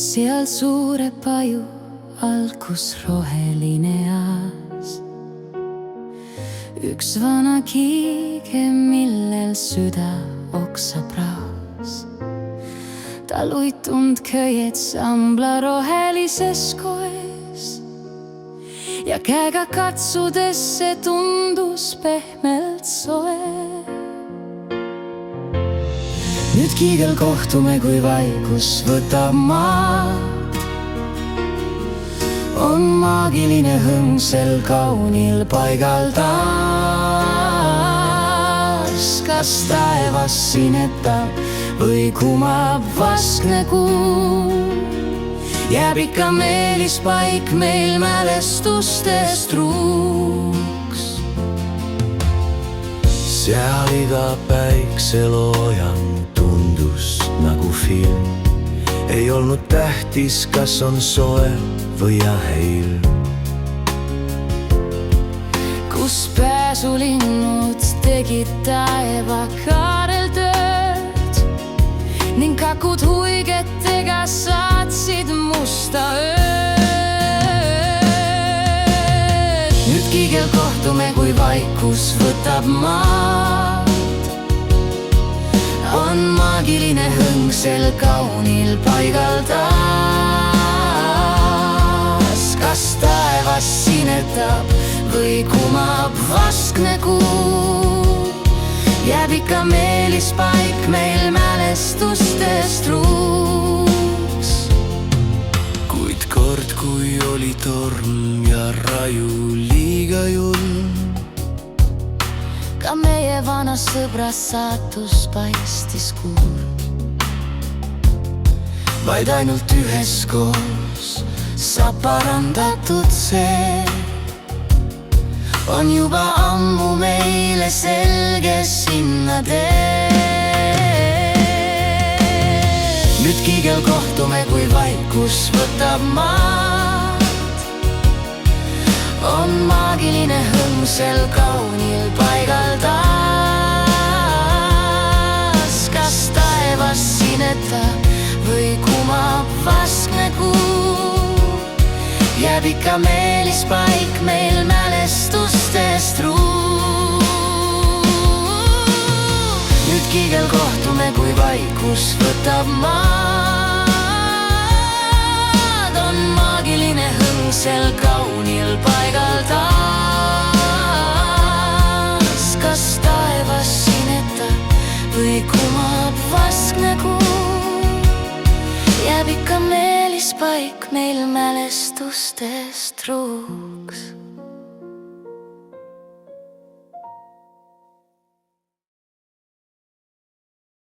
seal suure paju all, kus roheline aas. Üks vana kiige, millel süda oksapraas. Ta luitunud köied sambla rohelises koes ja käega katsudes see tundus pehmelt soe. Nüüd kiigel kohtume, kui vaikus võtab maad. On maagiline hõng sel kaunil paigal taas. Kas taevas sinetab või kumab vaskne kuu, jääb ikka meelispaik meil mälestustest truuks. Seal iga päikseloojang tundus nagu film. Ei olnud tähtis, kas on soe või jaheil. Kus pääsulinnud tegid taevakaarel tööd ning kakud huigetega saatsid musta ööd. Nüüd kiigel kohtume, kui vaikus võtab maad. On maagiline hõng sel kaunil paigal taas. Kas taevas sinetab või kumab vaskne kuu, jääb ikka meelispaik meil mälestustest truuks. Kuid kord, kui oli torm ja raju liiga julm, ka meie vana sõbra saatus paistis kurb. vaid ainult üheskoos saab parandatud see. On juba ammu meile selge sinna tee. Nüüd kiigel kohtume, kui vaikus võtab maad. On maagiline hõng sel kaunil paigal taas. Kas taevas sinetab või kumab vaskne kuu, jääb ikka meelispaik meil mälestustest truuks. Nüüd kiigel kohtume, kui vaikus võtab maad. On maagiline hõng sel kaunil paigal taas. Kas taevas sinetab või kumab vaskne kuu, jääb ikka meelispaik meil mälestustest truuks.